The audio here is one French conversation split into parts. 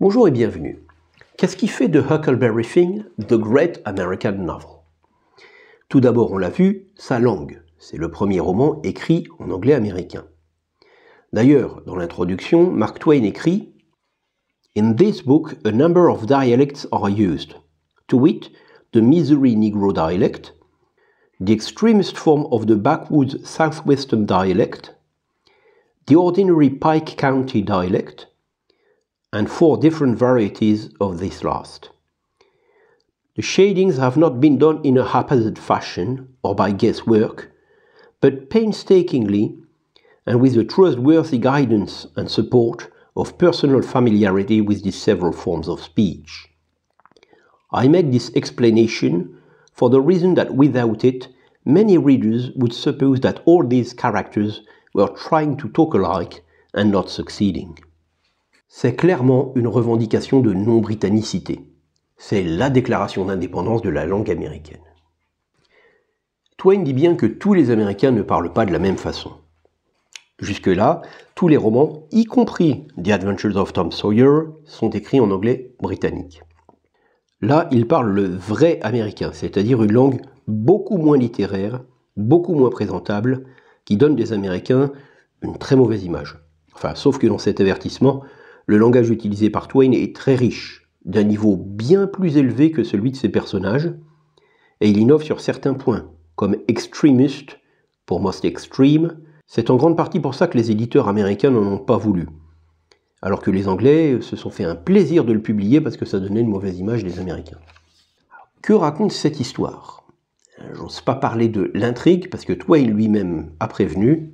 Bonjour et bienvenue. Qu'est-ce qui fait de Huckleberry Finn The Great American Novel? Tout d'abord, on l'a vu, sa langue. C'est le premier roman écrit en anglais américain. D'ailleurs, dans l'introduction, Mark Twain écrit « In this book, a number of dialects are used, to wit, the Missouri Negro dialect, the extremist form of the backwoods southwestern dialect, the ordinary Pike County dialect, and 4 different varieties of this last. The shadings have not been done in a haphazard fashion or by guesswork, but painstakingly and with the trustworthy guidance and support of personal familiarity with these several forms of speech. I make this explanation for the reason that without it, many readers would suppose that all these characters were trying to talk alike and not succeeding. » C'est clairement une revendication de non-britannicité. C'est la déclaration d'indépendance de la langue américaine. Twain dit bien que tous les Américains ne parlent pas de la même façon. Jusque-là, tous les romans, y compris The Adventures of Tom Sawyer, sont écrits en anglais britannique. Là, il parle le vrai américain, c'est-à-dire une langue beaucoup moins littéraire, beaucoup moins présentable, qui donne des Américains une très mauvaise image. Enfin, sauf que dans cet avertissement, le langage utilisé par Twain est très riche, d'un niveau bien plus élevé que celui de ses personnages, et il innove sur certains points, comme extremist pour most extreme. C'est en grande partie pour ça que les éditeurs américains n'en ont pas voulu, alors que les Anglais se sont fait un plaisir de le publier parce que ça donnait une mauvaise image des Américains. Alors, que raconte cette histoire? J'ose pas parler de l'intrigue parce que Twain lui-même a prévenu.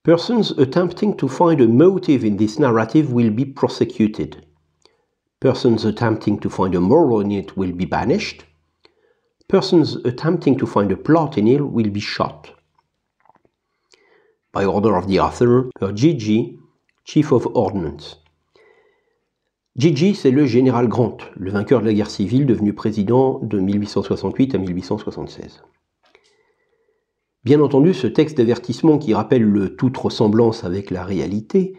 Persons attempting to find a motive in this narrative will be prosecuted. Persons attempting to find a moral in it will be banished. Persons attempting to find a plot in it will be shot. By order of the author, G.G., Chief of Ordnance. G.G., c'est le général Grant, le vainqueur de la guerre civile devenu président de 1868 à 1876. Bien entendu, ce texte d'avertissement qui rappelle le toute ressemblance avec la réalité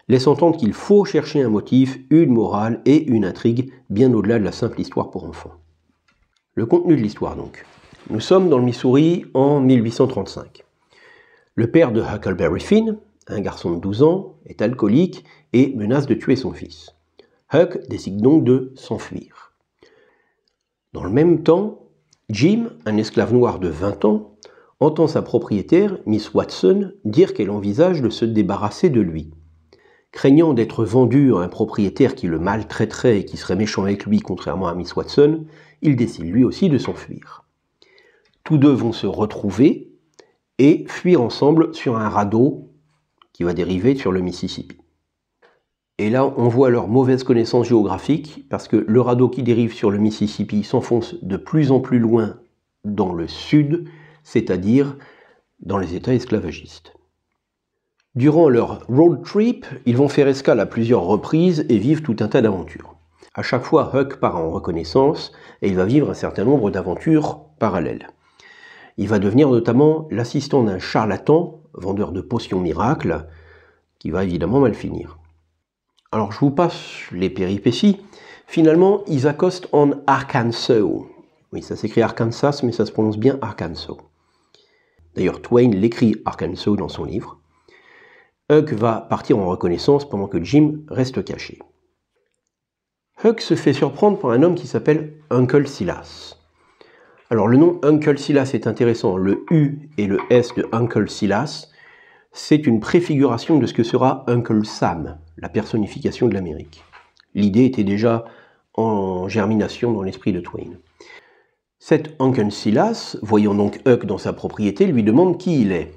laisse entendre qu'il faut chercher un motif, une morale et une intrigue bien au-delà de la simple histoire pour enfants. Le contenu de l'histoire donc. Nous sommes dans le Missouri en 1835. Le père de Huckleberry Finn, un garçon de 12 ans, est alcoolique et menace de tuer son fils. Huck décide donc de s'enfuir. Dans le même temps, Jim, un esclave noir de 20 ans, entend sa propriétaire, Miss Watson, dire qu'elle envisage de se débarrasser de lui. Craignant d'être vendu à un propriétaire qui le maltraiterait et qui serait méchant avec lui, contrairement à Miss Watson, il décide lui aussi de s'enfuir. Tous deux vont se retrouver et fuir ensemble sur un radeau qui va dériver sur le Mississippi. Et là, on voit leur mauvaise connaissance géographique, parce que le radeau qui dérive sur le Mississippi s'enfonce de plus en plus loin dans le sud, c'est-à-dire dans les États esclavagistes. Durant leur road trip, ils vont faire escale à plusieurs reprises et vivent tout un tas d'aventures. À chaque fois, Huck part en reconnaissance et il va vivre un certain nombre d'aventures parallèles. Il va devenir notamment l'assistant d'un charlatan, vendeur de potions miracles, qui va évidemment mal finir. Alors je vous passe les péripéties. Finalement, ils accostent en Arkansas. Oui, ça s'écrit Arkansas, mais ça se prononce bien Arkansas. D'ailleurs, Twain l'écrit Arkansas dans son livre. Huck va partir en reconnaissance pendant que Jim reste caché. Huck se fait surprendre par un homme qui s'appelle Uncle Silas. Alors le nom Uncle Silas est intéressant. Le U et le S de Uncle Silas, c'est une préfiguration de ce que sera Uncle Sam, la personnification de l'Amérique. L'idée était déjà en germination dans l'esprit de Twain. Cet Uncle Silas, voyant donc Huck dans sa propriété, lui demande qui il est.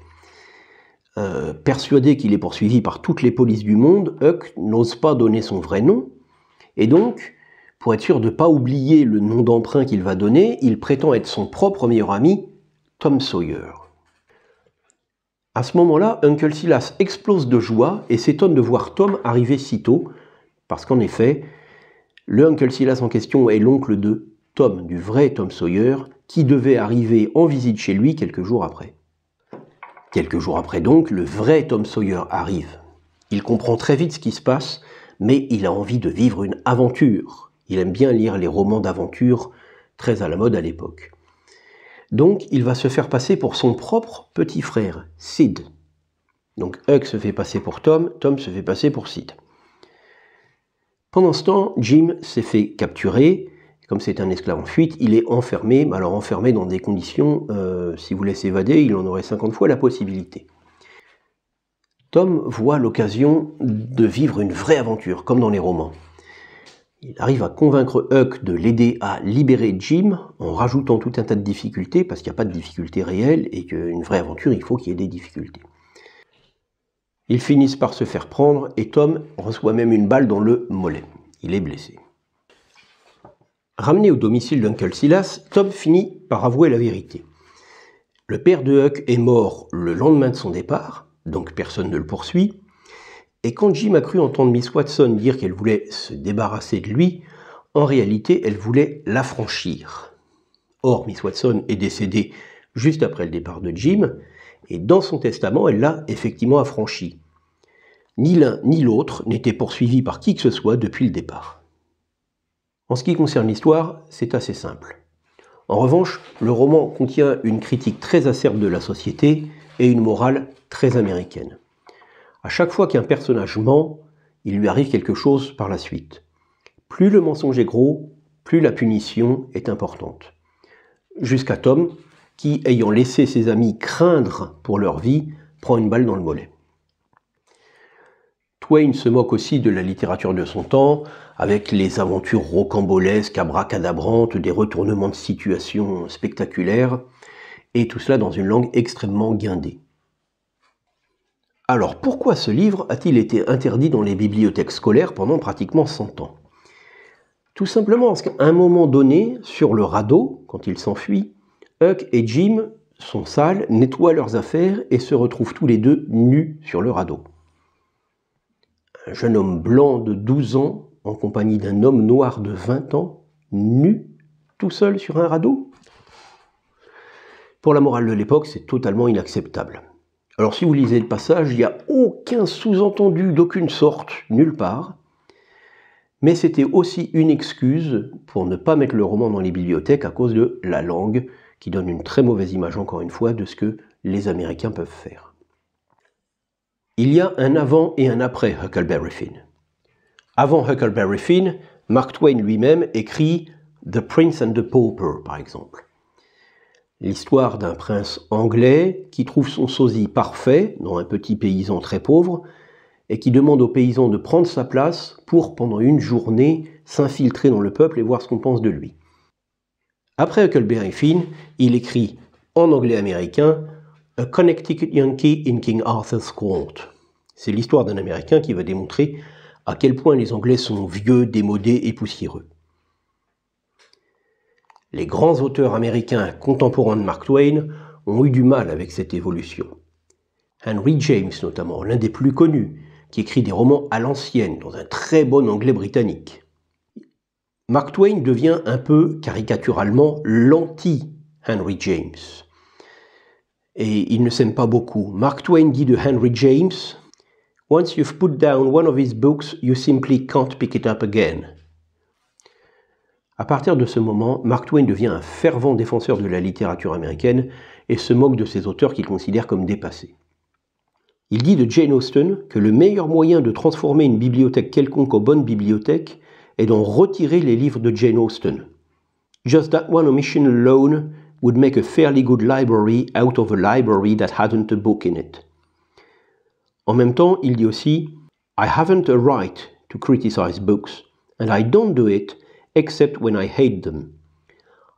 Persuadé qu'il est poursuivi par toutes les polices du monde, Huck n'ose pas donner son vrai nom, et donc, pour être sûr de ne pas oublier le nom d'emprunt qu'il va donner, il prétend être son propre meilleur ami, Tom Sawyer. À ce moment-là, Uncle Silas explose de joie et s'étonne de voir Tom arriver si tôt, parce qu'en effet, le Uncle Silas en question est l'oncle de Tom, du vrai Tom Sawyer, qui devait arriver en visite chez lui quelques jours après. Quelques jours après donc, le vrai Tom Sawyer arrive. Il comprend très vite ce qui se passe, mais il a envie de vivre une aventure. Il aime bien lire les romans d'aventure, très à la mode à l'époque. Donc il va se faire passer pour son propre petit frère, Sid. Donc Huck se fait passer pour Tom, Tom se fait passer pour Sid. Pendant ce temps, Jim s'est fait capturer. Comme c'est un esclave en fuite, il est enfermé, mais alors enfermé dans des conditions, s'il voulait s'évader, il en aurait 50 fois la possibilité. Tom voit l'occasion de vivre une vraie aventure, comme dans les romans. Il arrive à convaincre Huck de l'aider à libérer Jim, en rajoutant tout un tas de difficultés, parce qu'il n'y a pas de difficultés réelles, et qu'une vraie aventure, il faut qu'il y ait des difficultés. Ils finissent par se faire prendre, et Tom reçoit même une balle dans le mollet. Il est blessé. Ramené au domicile d'Uncle Silas, Tom finit par avouer la vérité. Le père de Huck est mort le lendemain de son départ, donc personne ne le poursuit, et quand Jim a cru entendre Miss Watson dire qu'elle voulait se débarrasser de lui, en réalité elle voulait l'affranchir. Or, Miss Watson est décédée juste après le départ de Jim, et dans son testament, elle l'a effectivement affranchi. Ni l'un ni l'autre n'était poursuivi par qui que ce soit depuis le départ. En ce qui concerne l'histoire, c'est assez simple. En revanche, le roman contient une critique très acerbe de la société et une morale très américaine. À chaque fois qu'un personnage ment, il lui arrive quelque chose par la suite. Plus le mensonge est gros, plus la punition est importante. Jusqu'à Tom, qui, ayant laissé ses amis craindre pour leur vie, prend une balle dans le mollet. Twain se moque aussi de la littérature de son temps, avec les aventures rocambolesques, abracadabrantes, des retournements de situation spectaculaires, et tout cela dans une langue extrêmement guindée. Alors pourquoi ce livre a-t-il été interdit dans les bibliothèques scolaires pendant pratiquement 100 ans? Tout simplement parce qu'à un moment donné, sur le radeau, quand ils s'enfuient, Huck et Jim sont sales, nettoient leurs affaires et se retrouvent tous les deux nus sur le radeau. Un jeune homme blanc de 12 ans, en compagnie d'un homme noir de 20 ans, nu, tout seul sur un radeau? Pour la morale de l'époque, c'est totalement inacceptable. Alors si vous lisez le passage, il n'y a aucun sous-entendu d'aucune sorte, nulle part. Mais c'était aussi une excuse pour ne pas mettre le roman dans les bibliothèques à cause de la langue, qui donne une très mauvaise image, encore une fois, de ce que les Américains peuvent faire. Il y a un avant et un après Huckleberry Finn. Avant Huckleberry Finn, Mark Twain lui-même écrit The Prince and the Pauper, par exemple. L'histoire d'un prince anglais qui trouve son sosie parfait dans un petit paysan très pauvre et qui demande aux paysans de prendre sa place pour, pendant une journée, s'infiltrer dans le peuple et voir ce qu'on pense de lui. Après Huckleberry Finn, il écrit en anglais américain A Connecticut Yankee in King Arthur's Court. C'est l'histoire d'un Américain qui va démontrer à quel point les Anglais sont vieux, démodés et poussiéreux. Les grands auteurs américains contemporains de Mark Twain ont eu du mal avec cette évolution. Henry James notamment, l'un des plus connus, qui écrit des romans à l'ancienne, dans un très bon anglais britannique. Mark Twain devient un peu caricaturalement l'anti-Henry James. Et il ne s'aime pas beaucoup. Mark Twain dit de Henry James « Once you've put down one of his books, you simply can't pick it up again ». À partir de ce moment, Mark Twain devient un fervent défenseur de la littérature américaine et se moque de ses auteurs qu'il considère comme dépassés. Il dit de Jane Austen que le meilleur moyen de transformer une bibliothèque quelconque en bonne bibliothèque est d'en retirer les livres de Jane Austen. Just that one omission alone would make a fairly good library out of a library that hadn't a book in it. En même temps, il dit aussi I haven't a right to criticize books, and I don't do it except when I hate them.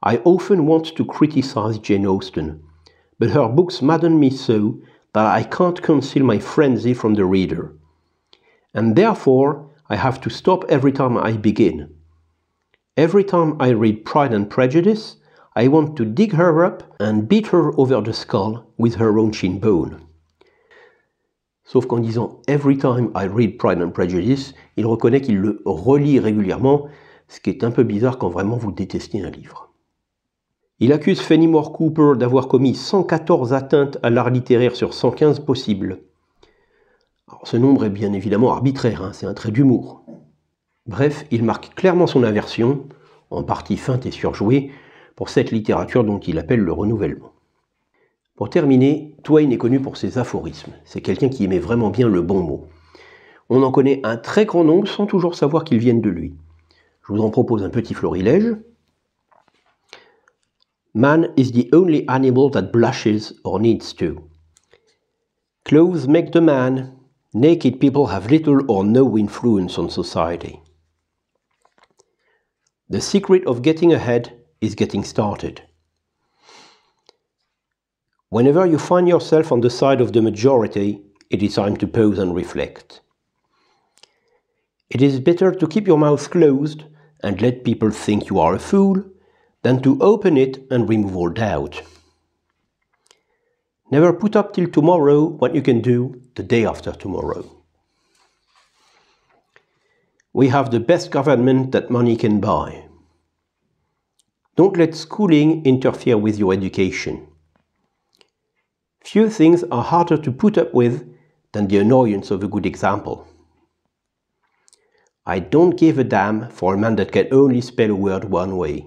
I often want to criticize Jane Austen, but her books madden me so that I can't conceal my frenzy from the reader. And therefore, I have to stop every time I begin. Every time I read Pride and Prejudice, I want to dig her up and beat her over the skull with her own shin bone. Sauf qu'en disant « Every time I read Pride and Prejudice », il reconnaît qu'il le relit régulièrement, ce qui est un peu bizarre quand vraiment vous détestez un livre. Il accuse Fenimore Cooper d'avoir commis 114 atteintes à l'art littéraire sur 115 possibles. Alors, ce nombre est bien évidemment arbitraire, hein, c'est un trait d'humour. Bref, il marque clairement son aversion, en partie feinte et surjouée, pour cette littérature dont il appelle le renouvellement. Pour terminer, Twain est connu pour ses aphorismes. C'est quelqu'un qui aimait vraiment bien le bon mot. On en connaît un très grand nombre sans toujours savoir qu'ils viennent de lui. Je vous en propose un petit florilège. Man is the only animal that blushes or needs to. Clothes make the man. Naked people have little or no influence on society. The secret of getting ahead is getting started. Whenever you find yourself on the side of the majority, it is time to pause and reflect. It is better to keep your mouth closed and let people think you are a fool than to open it and remove all doubt. Never put up till tomorrow what you can do the day after tomorrow. We have the best government that money can buy. Don't let schooling interfere with your education. Few things are harder to put up with than the annoyance of a good example. I don't give a damn for a man that can only spell a word one way.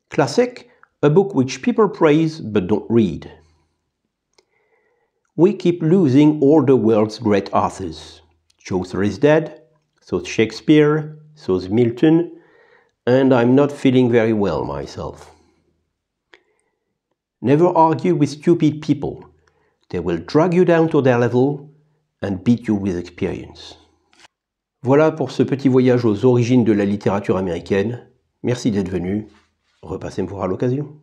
Classic, a book which people praise but don't read. We keep losing all the world's great authors. Chaucer is dead, so's Shakespeare, so's Milton, and I'm not feeling very well myself. Never argue with stupid people. They will drag you down to their level and beat you with experience. Voilà pour ce petit voyage aux origines de la littérature américaine. Merci d'être venu. Repassez me voir à l'occasion.